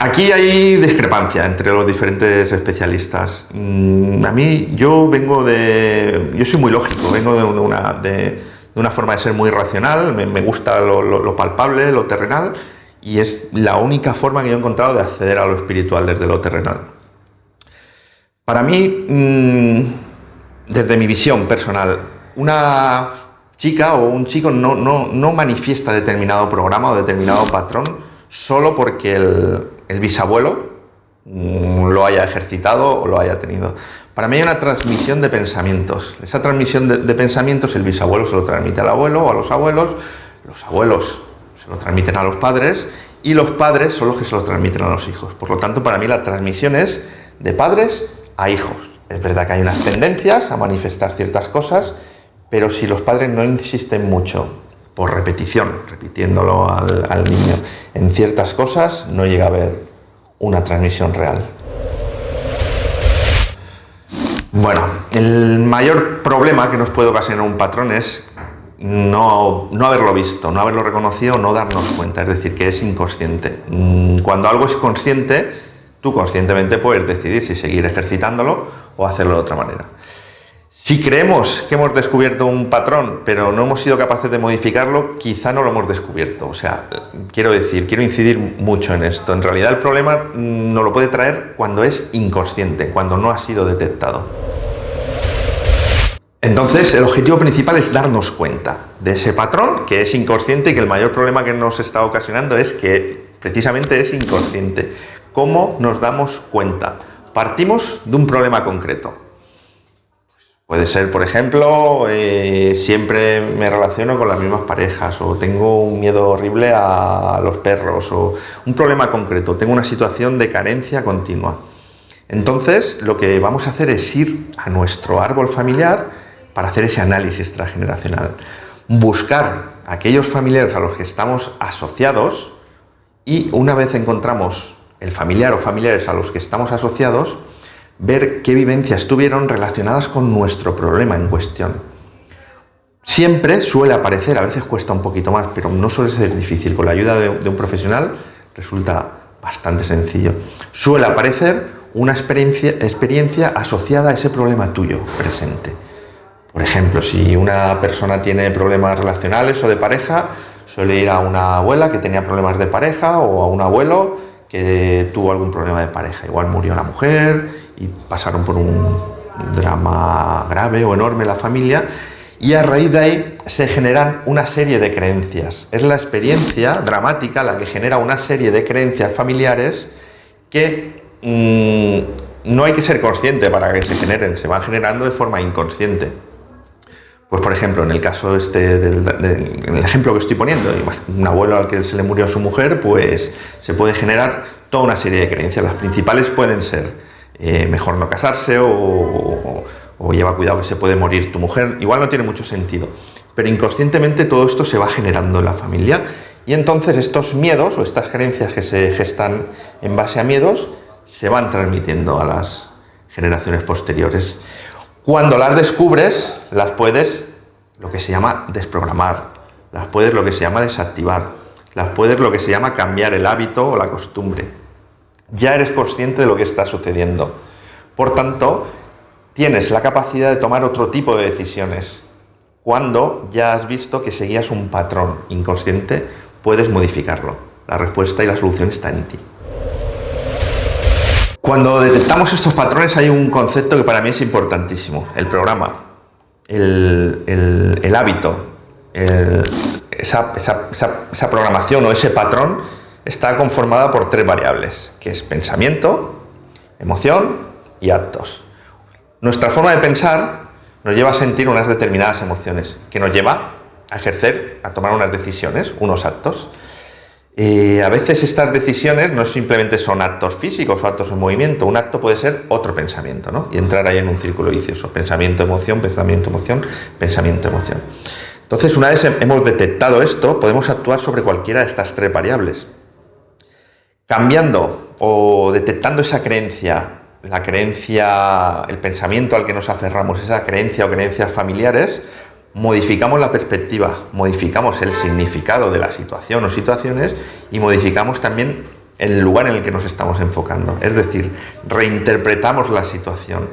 Aquí hay discrepancia entre los diferentes especialistas. Yo soy muy lógico, vengo de una forma de ser muy racional, me gusta lo palpable, lo terrenal, y es la única forma que yo he encontrado de acceder a lo espiritual desde lo terrenal. Para mí, desde mi visión personal, una chica o un chico no manifiesta determinado programa o determinado patrón solo porque el bisabuelo lo haya ejercitado o lo haya tenido. Para mí hay una transmisión de pensamientos. Esa transmisión de pensamientos el bisabuelo se lo transmite al abuelo o a los abuelos se lo transmiten a los padres y los padres son los que se lo transmiten a los hijos. Por lo tanto, para mí la transmisión es de padres a hijos. Es verdad que hay unas tendencias a manifestar ciertas cosas, pero si los padres no insisten mucho por repetición, repitiéndolo al niño en ciertas cosas, no llega a haber una transmisión real. Bueno, el mayor problema que nos puede ocasionar un patrón es no haberlo visto, no haberlo reconocido, no darnos cuenta, es decir, que es inconsciente. Cuando algo es consciente, tú conscientemente puedes decidir si seguir ejercitándolo o hacerlo de otra manera. Si creemos que hemos descubierto un patrón, pero no hemos sido capaces de modificarlo, quizá no lo hemos descubierto. O sea, quiero incidir mucho en esto. En realidad el problema nos lo puede traer cuando es inconsciente, cuando no ha sido detectado. Entonces, el objetivo principal es darnos cuenta de ese patrón que es inconsciente y que el mayor problema que nos está ocasionando es que precisamente es inconsciente. ¿Cómo nos damos cuenta? Partimos de un problema concreto. Puede ser, por ejemplo, siempre me relaciono con las mismas parejas, o tengo un miedo horrible a los perros, o un problema concreto, tengo una situación de carencia continua. Entonces, lo que vamos a hacer es ir a nuestro árbol familiar para hacer ese análisis transgeneracional. Buscar aquellos familiares a los que estamos asociados y una vez encontramos el familiar o familiares a los que estamos asociados, ver qué vivencias tuvieron relacionadas con nuestro problema en cuestión. Siempre suele aparecer, a veces cuesta un poquito más, pero no suele ser difícil. Con la ayuda de un profesional resulta bastante sencillo. Suele aparecer una experiencia asociada a ese problema tuyo presente. Por ejemplo, si una persona tiene problemas relacionales o de pareja, suele ir a una abuela que tenía problemas de pareja o a un abuelo que tuvo algún problema de pareja. Igual murió la mujer y pasaron por un drama grave o enorme en la familia y a raíz de ahí se generan una serie de creencias. Es la experiencia dramática la que genera una serie de creencias familiares que no hay que ser consciente para que se generen, se van generando de forma inconsciente. Pues por ejemplo, en el caso en el ejemplo que estoy poniendo, un abuelo al que se le murió a su mujer, pues se puede generar toda una serie de creencias. Las principales pueden ser mejor no casarse o lleva cuidado que se puede morir tu mujer. Igual no tiene mucho sentido, pero inconscientemente todo esto se va generando en la familia y entonces estos miedos o estas creencias que se gestan en base a miedos se van transmitiendo a las generaciones posteriores. Cuando las descubres, las puedes lo que se llama desprogramar, las puedes lo que se llama desactivar, las puedes lo que se llama cambiar el hábito o la costumbre. Ya eres consciente de lo que está sucediendo. Por tanto, tienes la capacidad de tomar otro tipo de decisiones. Cuando ya has visto que seguías un patrón inconsciente, puedes modificarlo. La respuesta y la solución está en ti. Cuando detectamos estos patrones hay un concepto que para mí es importantísimo: el programa, el hábito, esa programación o ese patrón está conformada por 3 variables, que es pensamiento, emoción y actos. Nuestra forma de pensar nos lleva a sentir unas determinadas emociones, que nos lleva a ejercer, a tomar unas decisiones, unos actos. A veces estas decisiones no simplemente son actos físicos o actos en movimiento. Un acto puede ser otro pensamiento, ¿no? Y entrar ahí en un círculo vicioso. Pensamiento, emoción, pensamiento, emoción, pensamiento, emoción. Entonces, una vez hemos detectado esto, podemos actuar sobre cualquiera de estas 3 variables. Cambiando o detectando esa creencia, el pensamiento al que nos aferramos, esa creencia o creencias familiares, modificamos la perspectiva, modificamos el significado de la situación o situaciones y modificamos también el lugar en el que nos estamos enfocando. Es decir, reinterpretamos la situación.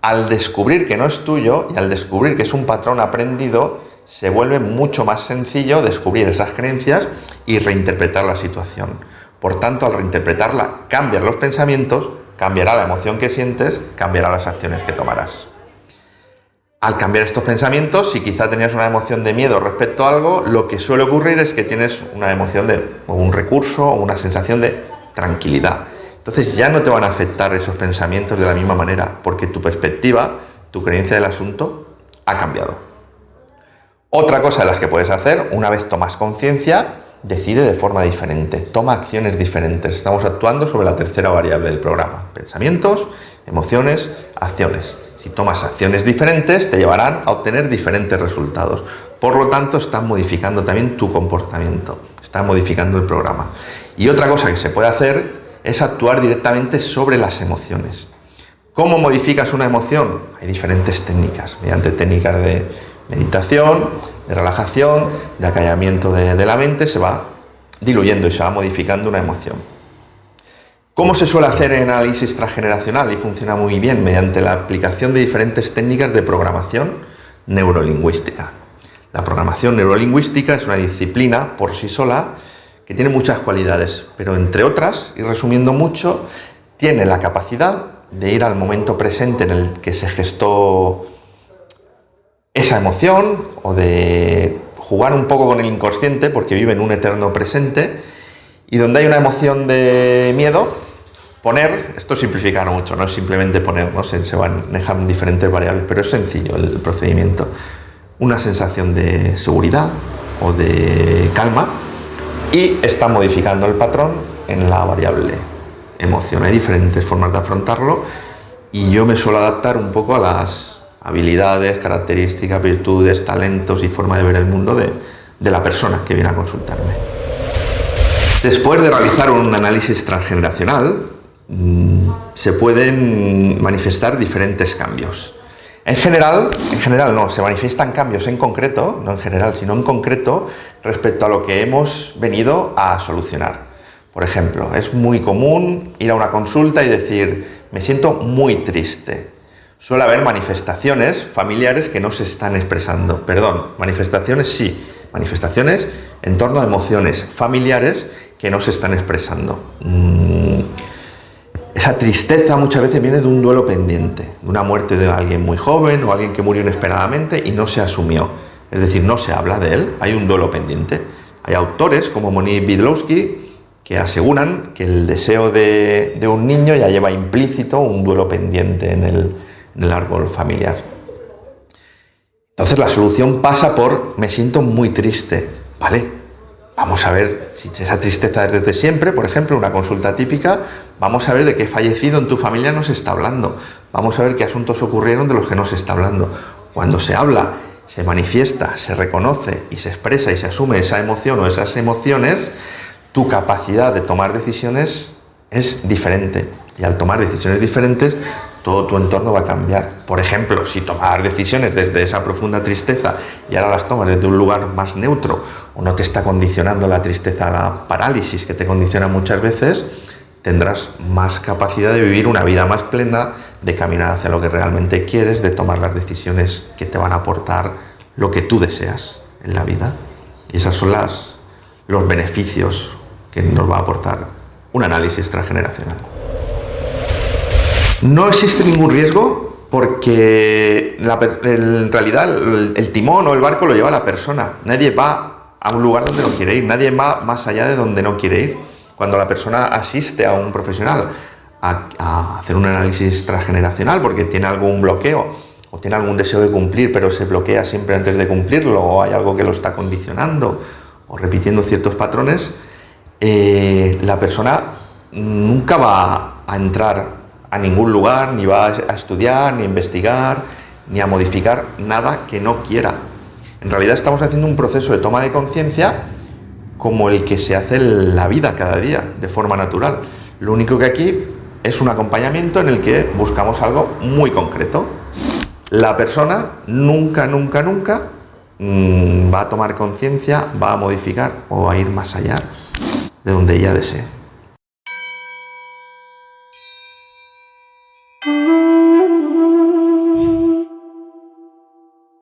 Al descubrir que no es tuyo y al descubrir que es un patrón aprendido, se vuelve mucho más sencillo descubrir esas creencias y reinterpretar la situación. Por tanto, al reinterpretarla, cambian los pensamientos, cambiará la emoción que sientes, cambiará las acciones que tomarás. Al cambiar estos pensamientos, si quizá tenías una emoción de miedo respecto a algo, lo que suele ocurrir es que tienes una emoción o un recurso o una sensación de tranquilidad. Entonces ya no te van a afectar esos pensamientos de la misma manera, porque tu perspectiva, tu creencia del asunto ha cambiado. Otra cosa de las que puedes hacer, una vez tomas conciencia, decide de forma diferente, toma acciones diferentes. Estamos actuando sobre la tercera variable del programa: pensamientos, emociones, acciones. Si tomas acciones diferentes, te llevarán a obtener diferentes resultados. Por lo tanto, estás modificando también tu comportamiento, estás modificando el programa. Y otra cosa que se puede hacer es actuar directamente sobre las emociones. ¿Cómo modificas una emoción? Hay diferentes técnicas, mediante técnicas de meditación, de relajación, de acallamiento de la mente, se va diluyendo y se va modificando una emoción. ¿Cómo se suele hacer en análisis transgeneracional? Y funciona muy bien mediante la aplicación de diferentes técnicas de programación neurolingüística. La programación neurolingüística es una disciplina por sí sola que tiene muchas cualidades, pero entre otras, y resumiendo mucho, tiene la capacidad de ir al momento presente en el que se gestó esa emoción, o de jugar un poco con el inconsciente, porque vive en un eterno presente, y donde hay una emoción de miedo, poner, esto es simplificar mucho, no es simplemente poner, ¿no? Se manejan diferentes variables, pero es sencillo el procedimiento, una sensación de seguridad o de calma, y está modificando el patrón en la variable emoción. Hay diferentes formas de afrontarlo y yo me suelo adaptar un poco a las habilidades, características, virtudes, talentos y forma de ver el mundo de la persona que viene a consultarme. Después de realizar un análisis transgeneracional, se pueden manifestar diferentes cambios. En general no, se manifiestan cambios en concreto, no en general, sino en concreto, respecto a lo que hemos venido a solucionar. Por ejemplo, es muy común ir a una consulta y decir: me siento muy triste. Suele haber manifestaciones familiares que no se están expresando. Perdón, manifestaciones sí, manifestaciones en torno a emociones familiares que no se están expresando. Esa tristeza muchas veces viene de un duelo pendiente, de una muerte de alguien muy joven o alguien que murió inesperadamente y no se asumió. Es decir, no se habla de él, hay un duelo pendiente. Hay autores como Monique Wydlowski que aseguran que el deseo de un niño ya lleva implícito un duelo pendiente en el árbol familiar. Entonces la solución pasa por: me siento muy triste. Vale, vamos a ver si esa tristeza es desde siempre. Por ejemplo, una consulta típica, vamos a ver de qué fallecido en tu familia no se está hablando. Vamos a ver qué asuntos ocurrieron de los que no se está hablando. Cuando se habla, se manifiesta, se reconoce y se expresa y se asume esa emoción o esas emociones, tu capacidad de tomar decisiones es diferente. Y al tomar decisiones diferentes, todo tu entorno va a cambiar. Por ejemplo, si tomas decisiones desde esa profunda tristeza y ahora las tomas desde un lugar más neutro, o no te está condicionando la tristeza a la parálisis que te condiciona muchas veces, tendrás más capacidad de vivir una vida más plena, de caminar hacia lo que realmente quieres, de tomar las decisiones que te van a aportar lo que tú deseas en la vida. Y esos son los beneficios que nos va a aportar un análisis transgeneracional. No existe ningún riesgo porque en realidad el timón o el barco lo lleva la persona. Nadie va a un lugar donde no quiere ir, nadie va más allá de donde no quiere ir. Cuando la persona asiste a un profesional a hacer un análisis transgeneracional porque tiene algún bloqueo o tiene algún deseo de cumplir, pero se bloquea siempre antes de cumplirlo, o hay algo que lo está condicionando o repitiendo ciertos patrones, la persona nunca va a entrar a ningún lugar, ni va a estudiar, ni a investigar, ni a modificar nada que no quiera. En realidad estamos haciendo un proceso de toma de conciencia como el que se hace en la vida cada día, de forma natural. Lo único que aquí es un acompañamiento en el que buscamos algo muy concreto. La persona nunca va a tomar conciencia, va a modificar o va a ir más allá de donde ella desee.